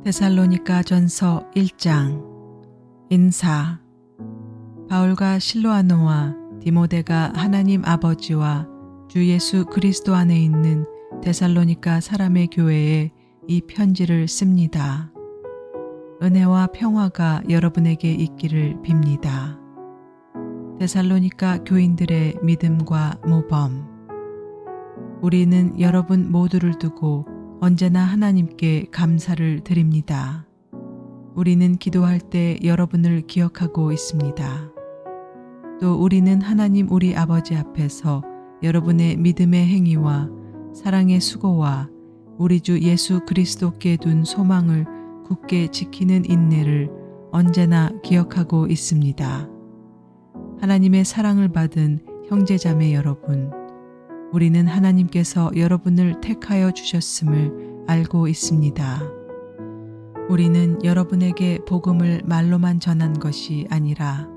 데살로니가전서 1장. 인사. 바울과 실로아노와 디모데가 하나님 아버지와 주 예수 그리스도 안에 있는 데살로니가 사람의 교회에 이 편지를 씁니다. 은혜와 평화가 여러분에게 있기를 빕니다. 데살로니가 교인들의 믿음과 모범. 우리는 여러분 모두를 두고 언제나 하나님께 감사를 드립니다. 우리는 기도할 때 여러분을 기억하고 있습니다. 또 우리는 하나님 우리 아버지 앞에서 여러분의 믿음의 행위와 사랑의 수고와 우리 주 예수 그리스도께 둔 소망을 굳게 지키는 인내를 언제나 기억하고 있습니다. 하나님의 사랑을 받은 형제자매 여러분, 우리는 하나님께서 여러분을 택하여 주셨음을 알고 있습니다. 우리는 여러분에게 복음을 말로만 전한 것이 아니라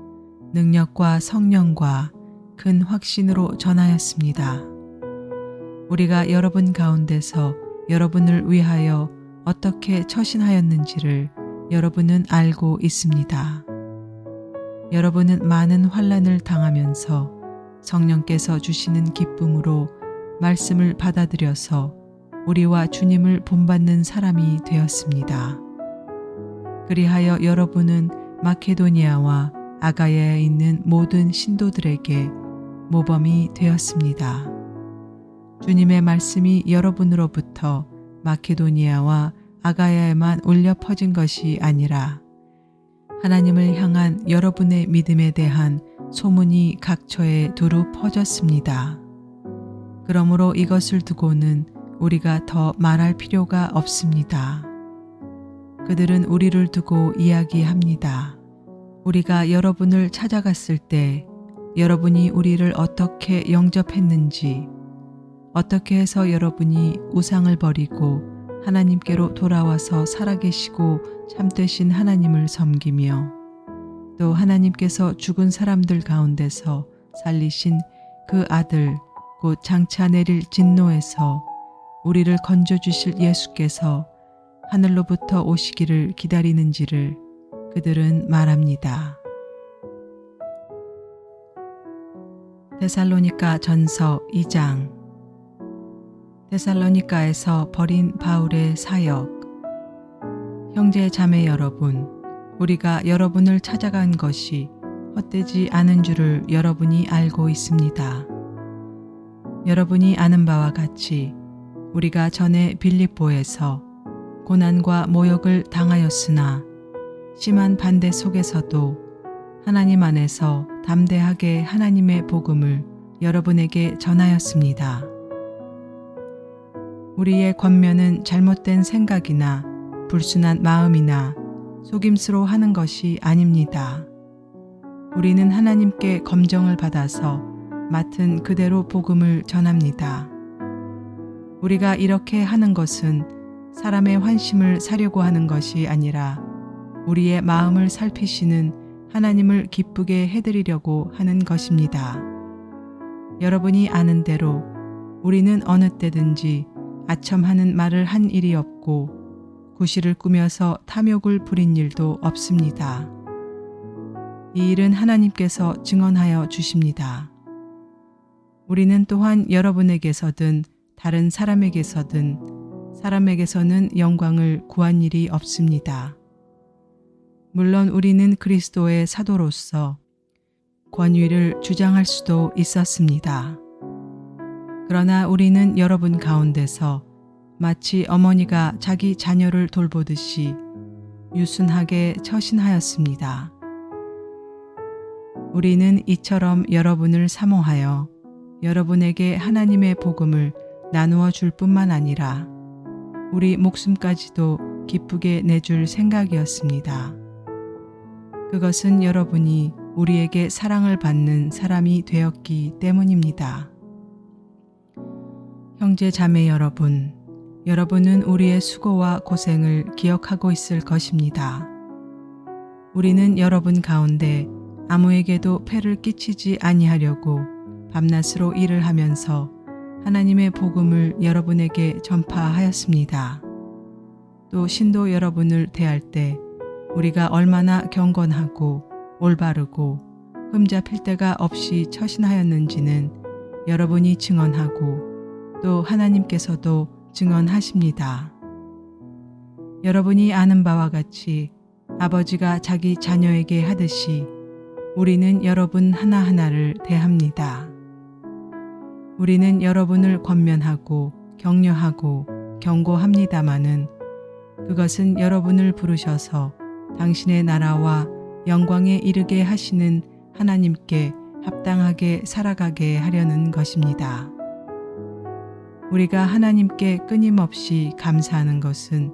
능력과 성령과 큰 확신으로 전하였습니다. 우리가 여러분 가운데서 여러분을 위하여 어떻게 처신하였는지를 여러분은 알고 있습니다. 여러분은 많은 환난을 당하면서 성령께서 주시는 기쁨으로 말씀을 받아들여서 우리와 주님을 본받는 사람이 되었습니다. 그리하여 여러분은 마케도니아와 아가야에 있는 모든 신도들에게 모범이 되었습니다. 주님의 말씀이 여러분으로부터 마케도니아와 아가야에만 울려 퍼진 것이 아니라 하나님을 향한 여러분의 믿음에 대한 소문이 각처에 두루 퍼졌습니다. 그러므로 이것을 두고는 우리가 더 말할 필요가 없습니다. 그들은 우리를 두고 이야기합니다. 우리가 여러분을 찾아갔을 때 여러분이 우리를 어떻게 영접했는지, 어떻게 해서 여러분이 우상을 버리고 하나님께로 돌아와서 살아계시고 참되신 하나님을 섬기며 또 하나님께서 죽은 사람들 가운데서 살리신 그 아들 곧 장차 내릴 진노에서 우리를 건져주실 예수께서 하늘로부터 오시기를 기다리는지를 그들은 말합니다. 데살로니가 전서 2장. 데살로니가에서 벌인 바울의 사역. 형제 자매 여러분, 우리가 여러분을 찾아간 것이 헛되지 않은 줄을 여러분이 알고 있습니다. 여러분이 아는 바와 같이 우리가 전에 빌립보에서 고난과 모욕을 당하였으나 심한 반대 속에서도 하나님 안에서 담대하게 하나님의 복음을 여러분에게 전하였습니다. 우리의 권면은 잘못된 생각이나 불순한 마음이나 속임수로 하는 것이 아닙니다. 우리는 하나님께 검정을 받아서 맡은 그대로 복음을 전합니다. 우리가 이렇게 하는 것은 사람의 환심을 사려고 하는 것이 아니라 우리의 마음을 살피시는 하나님을 기쁘게 해드리려고 하는 것입니다. 여러분이 아는 대로 우리는 어느 때든지 아첨하는 말을 한 일이 없고 구실을 꾸며서 탐욕을 부린 일도 없습니다. 이 일은 하나님께서 증언하여 주십니다. 우리는 또한 여러분에게서든 다른 사람에게서는 영광을 구한 일이 없습니다. 물론 우리는 그리스도의 사도로서 권위를 주장할 수도 있었습니다. 그러나 우리는 여러분 가운데서 마치 어머니가 자기 자녀를 돌보듯이 유순하게 처신하였습니다. 우리는 이처럼 여러분을 사모하여 여러분에게 하나님의 복음을 나누어 줄 뿐만 아니라 우리 목숨까지도 기쁘게 내줄 생각이었습니다. 그것은 여러분이 우리에게 사랑을 받는 사람이 되었기 때문입니다. 형제 자매 여러분, 여러분은 우리의 수고와 고생을 기억하고 있을 것입니다. 우리는 여러분 가운데 아무에게도 폐를 끼치지 아니하려고 밤낮으로 일을 하면서 하나님의 복음을 여러분에게 전파하였습니다. 또 신도 여러분을 대할 때 우리가 얼마나 경건하고 올바르고 흠잡힐 데가 없이 처신하였는지는 여러분이 증언하고 또 하나님께서도 증언하십니다. 여러분이 아는 바와 같이 아버지가 자기 자녀에게 하듯이 우리는 여러분 하나하나를 대합니다. 우리는 여러분을 권면하고 격려하고 경고합니다마는 그것은 여러분을 부르셔서 당신의 나라와 영광에 이르게 하시는 하나님께 합당하게 살아가게 하려는 것입니다. 우리가 하나님께 끊임없이 감사하는 것은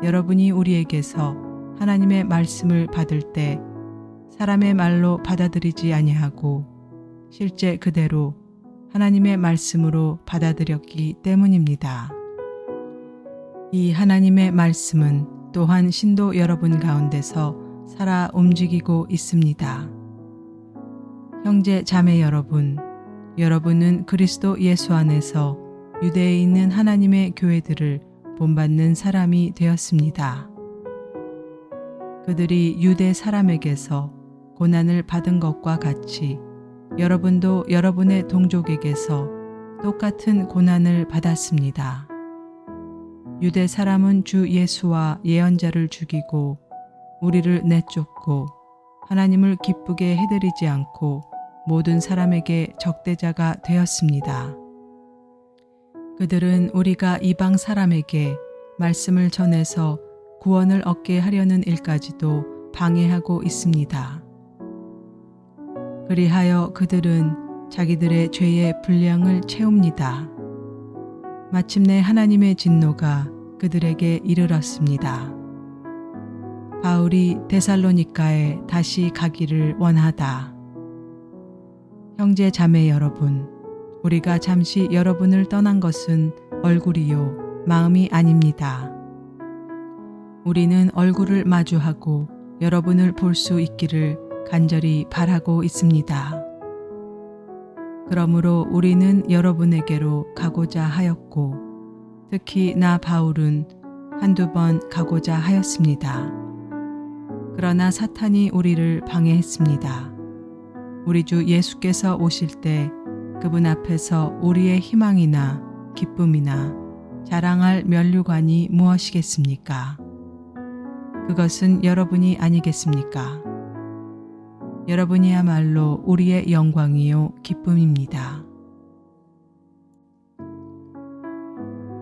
여러분이 우리에게서 하나님의 말씀을 받을 때 사람의 말로 받아들이지 아니하고 실제 그대로 하나님의 말씀으로 받아들였기 때문입니다. 이 하나님의 말씀은 또한 신도 여러분 가운데서 살아 움직이고 있습니다. 형제 자매 여러분, 여러분은 그리스도 예수 안에서 유대에 있는 하나님의 교회들을 본받는 사람이 되었습니다. 그들이 유대 사람에게서 고난을 받은 것과 같이 여러분도 여러분의 동족에게서 똑같은 고난을 받았습니다. 유대 사람은 주 예수와 예언자를 죽이고 우리를 내쫓고 하나님을 기쁘게 해드리지 않고 모든 사람에게 적대자가 되었습니다. 그들은 우리가 이방 사람에게 말씀을 전해서 구원을 얻게 하려는 일까지도 방해하고 있습니다. 그리하여 그들은 자기들의 죄의 분량을 채웁니다. 마침내 하나님의 진노가 그들에게 이르렀습니다. 바울이 데살로니가에 다시 가기를 원하다. 형제 자매 여러분, 우리가 잠시 여러분을 떠난 것은 얼굴이요 마음이 아닙니다. 우리는 얼굴을 마주하고 여러분을 볼 수 있기를 간절히 바라고 있습니다. 그러므로 우리는 여러분에게로 가고자 하였고 특히 나 바울은 한두 번 가고자 하였습니다. 그러나 사탄이 우리를 방해했습니다. 우리 주 예수께서 오실 때 그분 앞에서 우리의 희망이나 기쁨이나 자랑할 면류관이 무엇이겠습니까? 그것은 여러분이 아니겠습니까? 여러분이야말로 우리의 영광이요 기쁨입니다.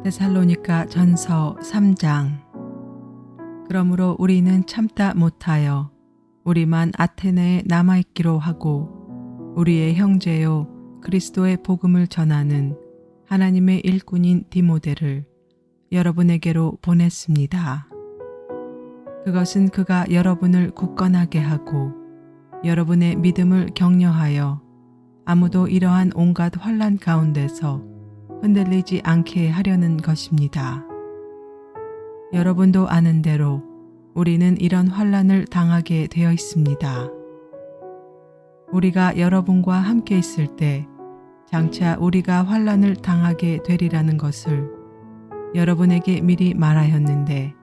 데살로니가 전서 3장. 그러므로 우리는 참다 못하여 우리만 아테네에 남아있기로 하고 우리의 형제요 그리스도의 복음을 전하는 하나님의 일꾼인 디모데를 여러분에게로 보냈습니다. 그것은 그가 여러분을 굳건하게 하고 여러분의 믿음을 격려하여 아무도 이러한 온갖 환난 가운데서 흔들리지 않게 하려는 것입니다. 여러분도 아는 대로 우리는 이런 환난을 당하게 되어 있습니다. 우리가 여러분과 함께 있을 때 장차 우리가 환난을 당하게 되리라는 것을 여러분에게 미리 말하였는데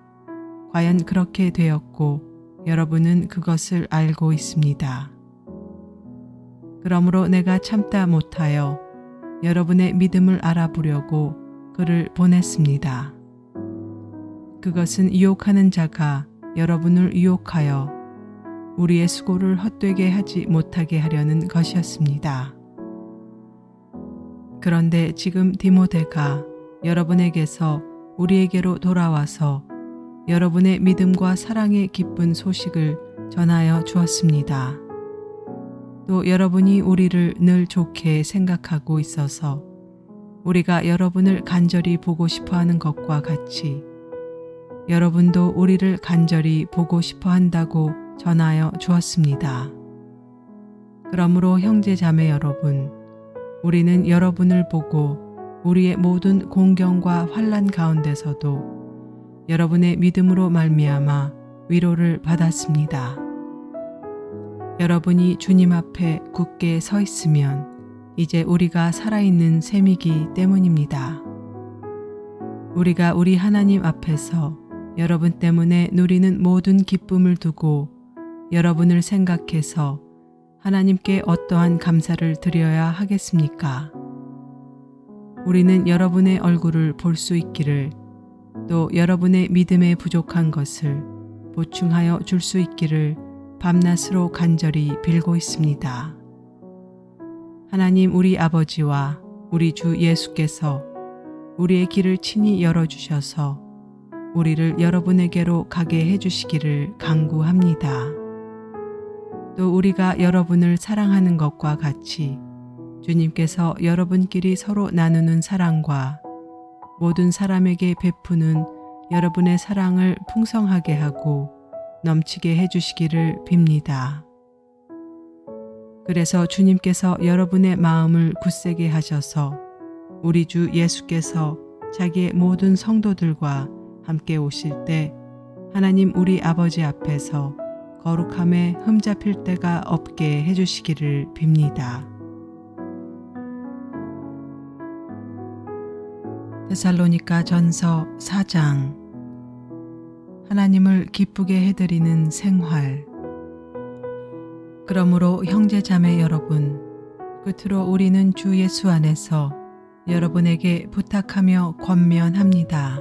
과연 그렇게 되었고 여러분은 그것을 알고 있습니다. 그러므로 내가 참다 못하여 여러분의 믿음을 알아보려고 그를 보냈습니다. 그것은 유혹하는 자가 여러분을 유혹하여 우리의 수고를 헛되게 하지 못하게 하려는 것이었습니다. 그런데 지금 디모데가 여러분에게서 우리에게로 돌아와서 여러분의 믿음과 사랑의 기쁜 소식을 전하여 주었습니다. 또 여러분이 우리를 늘 좋게 생각하고 있어서 우리가 여러분을 간절히 보고 싶어 하는 것과 같이 여러분도 우리를 간절히 보고 싶어 한다고 전하여 주었습니다. 그러므로 형제 자매 여러분, 우리는 여러분을 보고 우리의 모든 공경과 환난 가운데서도 여러분의 믿음으로 말미암아 위로를 받았습니다. 여러분이 주님 앞에 굳게 서 있으면 이제 우리가 살아있는 셈이기 때문입니다. 우리가 우리 하나님 앞에서 여러분 때문에 누리는 모든 기쁨을 두고 여러분을 생각해서 하나님께 어떠한 감사를 드려야 하겠습니까? 우리는 여러분의 얼굴을 볼 수 있기를, 또 여러분의 믿음에 부족한 것을 보충하여 줄 수 있기를 밤낮으로 간절히 빌고 있습니다. 하나님 우리 아버지와 우리 주 예수께서 우리의 길을 친히 열어주셔서 우리를 여러분에게로 가게 해주시기를 간구합니다. 또 우리가 여러분을 사랑하는 것과 같이 주님께서 여러분끼리 서로 나누는 사랑과 모든 사람에게 베푸는 여러분의 사랑을 풍성하게 하고 넘치게 해주시기를 빕니다. 그래서 주님께서 여러분의 마음을 굳세게 하셔서 우리 주 예수께서 자기의 모든 성도들과 함께 오실 때 하나님 우리 아버지 앞에서 거룩함에 흠잡힐 데가 없게 해주시기를 빕니다. 데살로니가 전서 4장. 하나님을 기쁘게 해드리는 생활. 그러므로 형제자매 여러분, 끝으로 우리는 주 예수 안에서 여러분에게 부탁하며 권면합니다.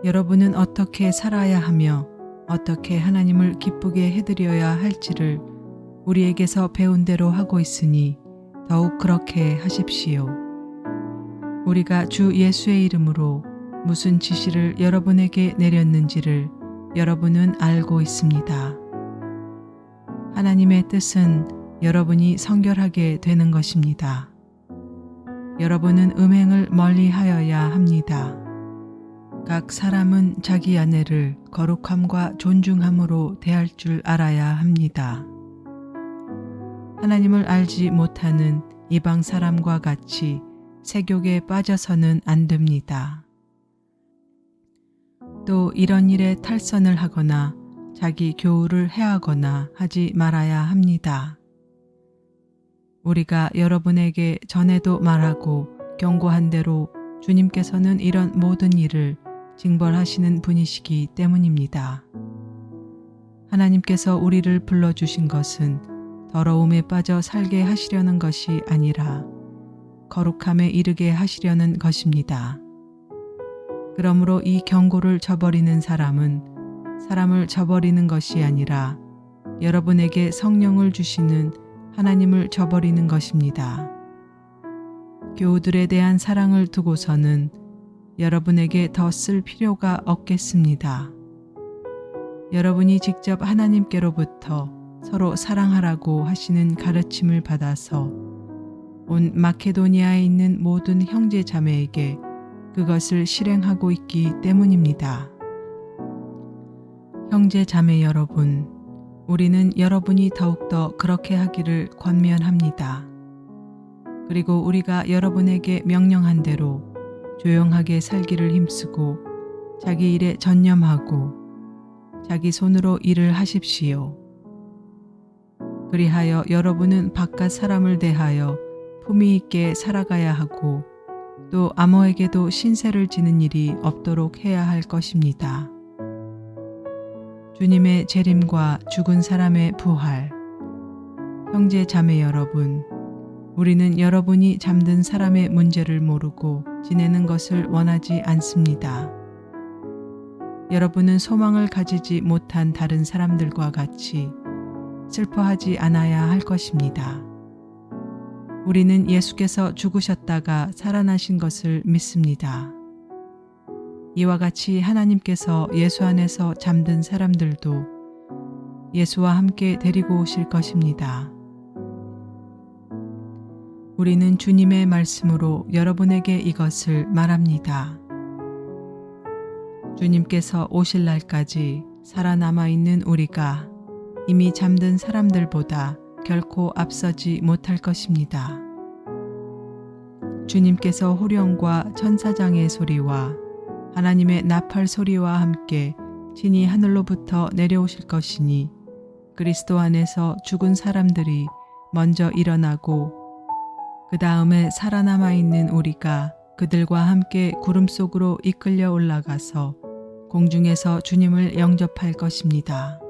여러분은 어떻게 살아야 하며 어떻게 하나님을 기쁘게 해드려야 할지를 우리에게서 배운 대로 하고 있으니 더욱 그렇게 하십시오. 우리가 주 예수의 이름으로 무슨 지시를 여러분에게 내렸는지를 여러분은 알고 있습니다. 하나님의 뜻은 여러분이 성결하게 되는 것입니다. 여러분은 음행을 멀리하여야 합니다. 각 사람은 자기 아내를 거룩함과 존중함으로 대할 줄 알아야 합니다. 하나님을 알지 못하는 이방 사람과 같이 세욕에 빠져서는 안 됩니다. 또 이런 일에 탈선을 하거나 자기 교우를 해하거나 하지 말아야 합니다. 우리가 여러분에게 전에도 말하고 경고한 대로 주님께서는 이런 모든 일을 징벌하시는 분이시기 때문입니다. 하나님께서 우리를 불러주신 것은 더러움에 빠져 살게 하시려는 것이 아니라 거룩함에 이르게 하시려는 것입니다. 그러므로 이 경고를 저버리는 사람은 사람을 저버리는 것이 아니라 여러분에게 성령을 주시는 하나님을 저버리는 것입니다. 교우들에 대한 사랑을 두고서는 여러분에게 더 쓸 필요가 없겠습니다. 여러분이 직접 하나님께로부터 서로 사랑하라고 하시는 가르침을 받아서 온 마케도니아에 있는 모든 형제 자매에게 그것을 실행하고 있기 때문입니다. 형제 자매 여러분, 우리는 여러분이 더욱더 그렇게 하기를 권면합니다. 그리고 우리가 여러분에게 명령한 대로 조용하게 살기를 힘쓰고 자기 일에 전념하고 자기 손으로 일을 하십시오. 그리하여 여러분은 바깥 사람을 대하여 품위 있게 살아가야 하고 또 아무에게도 신세를 지는 일이 없도록 해야 할 것입니다. 주님의 재림과 죽은 사람의 부활. 형제 자매 여러분, 우리는 여러분이 잠든 사람의 문제를 모르고 지내는 것을 원하지 않습니다. 여러분은 소망을 가지지 못한 다른 사람들과 같이 슬퍼하지 않아야 할 것입니다. 우리는 예수께서 죽으셨다가 살아나신 것을 믿습니다. 이와 같이 하나님께서 예수 안에서 잠든 사람들도 예수와 함께 데리고 오실 것입니다. 우리는 주님의 말씀으로 여러분에게 이것을 말합니다. 주님께서 오실 날까지 살아남아 있는 우리가 이미 잠든 사람들보다 결코 앞서지 못할 것입니다. 주님께서 호령과 천사장의 소리와 하나님의 나팔 소리와 함께 친히 하늘로부터 내려오실 것이니 그리스도 안에서 죽은 사람들이 먼저 일어나고 그 다음에 살아남아 있는 우리가 그들과 함께 구름 속으로 이끌려 올라가서 공중에서 주님을 영접할 것입니다.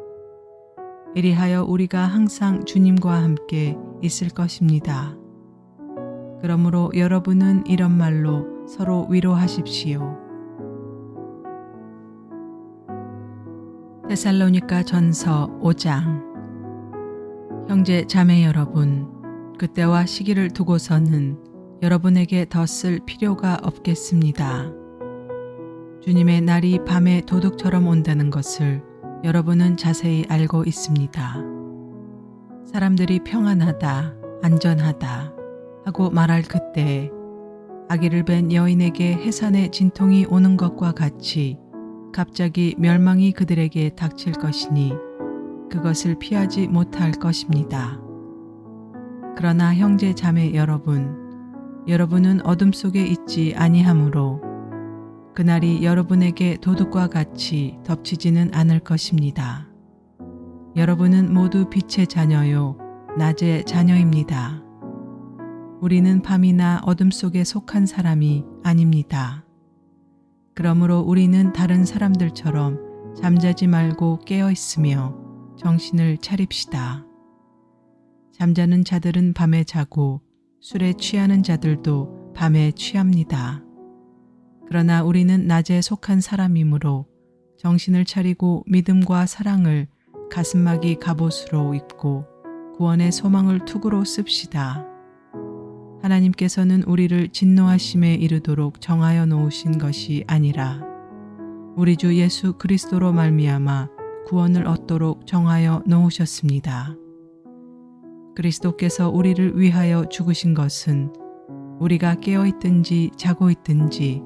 이리하여 우리가 항상 주님과 함께 있을 것입니다. 그러므로 여러분은 이런 말로 서로 위로하십시오. 데살로니가 전서 5장. 형제 자매 여러분, 그때와 시기를 두고서는 여러분에게 더 쓸 필요가 없겠습니다. 주님의 날이 밤에 도둑처럼 온다는 것을 여러분은 자세히 알고 있습니다. 사람들이 평안하다, 안전하다 하고 말할 그때에 아기를 뵌 여인에게 해산의 진통이 오는 것과 같이 갑자기 멸망이 그들에게 닥칠 것이니 그것을 피하지 못할 것입니다. 그러나 형제 자매 여러분은 어둠 속에 있지 아니하므로 그날이 여러분에게 도둑과 같이 덮치지는 않을 것입니다. 여러분은 모두 빛의 자녀요, 낮의 자녀입니다. 우리는 밤이나 어둠 속에 속한 사람이 아닙니다. 그러므로 우리는 다른 사람들처럼 잠자지 말고 깨어 있으며 정신을 차립시다. 잠자는 자들은 밤에 자고 술에 취하는 자들도 밤에 취합니다. 그러나 우리는 낮에 속한 사람이므로 정신을 차리고 믿음과 사랑을 가슴막이 갑옷으로 입고 구원의 소망을 투구로 씁시다. 하나님께서는 우리를 진노하심에 이르도록 정하여 놓으신 것이 아니라 우리 주 예수 그리스도로 말미암아 구원을 얻도록 정하여 놓으셨습니다. 그리스도께서 우리를 위하여 죽으신 것은 우리가 깨어 있든지 자고 있든지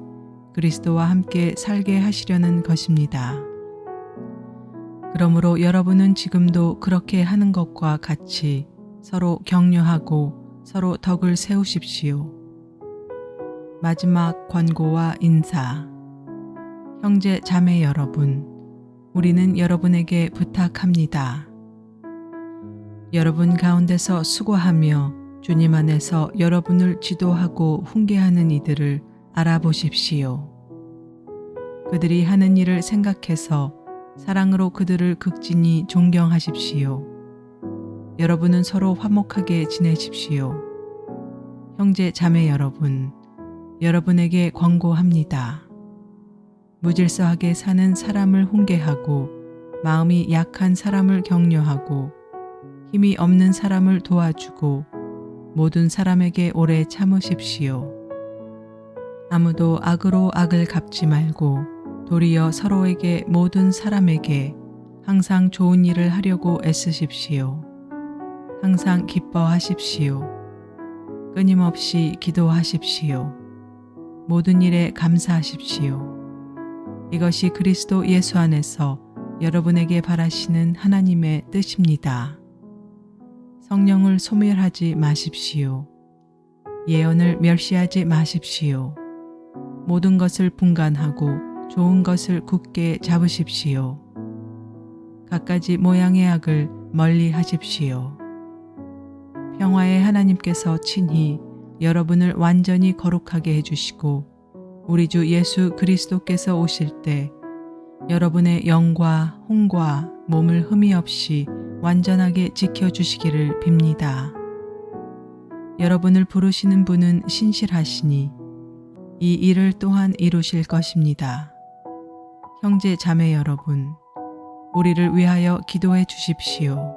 그리스도와 함께 살게 하시려는 것입니다. 그러므로 여러분은 지금도 그렇게 하는 것과 같이 서로 격려하고 서로 덕을 세우십시오. 마지막 권고와 인사. 형제 자매 여러분, 우리는 여러분에게 부탁합니다. 여러분 가운데서 수고하며 주님 안에서 여러분을 지도하고 훈계하는 이들을 알아보십시오. 그들이 하는 일을 생각해서 사랑으로 그들을 극진히 존경하십시오. 여러분은 서로 화목하게 지내십시오. 형제 자매 여러분에게 권고합니다. 무질서하게 사는 사람을 훈계하고 마음이 약한 사람을 격려하고 힘이 없는 사람을 도와주고 모든 사람에게 오래 참으십시오. 아무도 악으로 악을 갚지 말고 도리어 서로에게 모든 사람에게 항상 좋은 일을 하려고 애쓰십시오. 항상 기뻐하십시오. 끊임없이 기도하십시오. 모든 일에 감사하십시오. 이것이 그리스도 예수 안에서 여러분에게 바라시는 하나님의 뜻입니다. 성령을 소멸하지 마십시오. 예언을 멸시하지 마십시오. 모든 것을 분간하고 좋은 것을 굳게 잡으십시오. 갖가지 모양의 악을 멀리 하십시오. 평화의 하나님께서 친히 여러분을 완전히 거룩하게 해주시고 우리 주 예수 그리스도께서 오실 때 여러분의 영과 혼과 몸을 흠이 없이 완전하게 지켜주시기를 빕니다. 여러분을 부르시는 분은 신실하시니 이 일을 또한 이루실 것입니다. 형제 자매 여러분, 우리를 위하여 기도해 주십시오.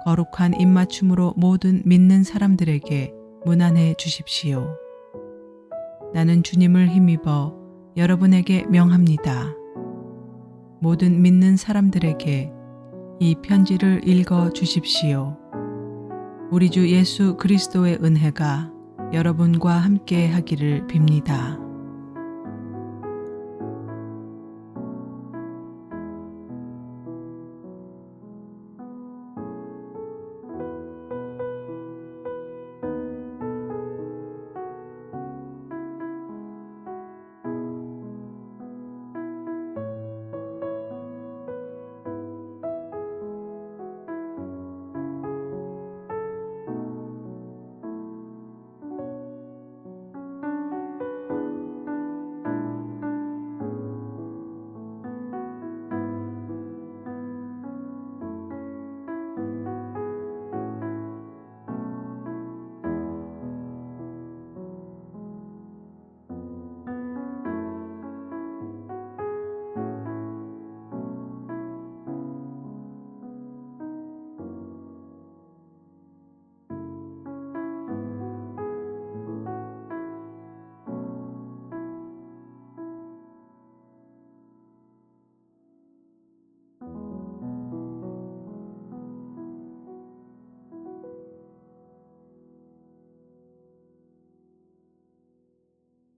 거룩한 입맞춤으로 모든 믿는 사람들에게 문안해 주십시오. 나는 주님을 힘입어 여러분에게 명합니다. 모든 믿는 사람들에게 이 편지를 읽어 주십시오. 우리 주 예수 그리스도의 은혜가 여러분과 함께 하기를 빕니다.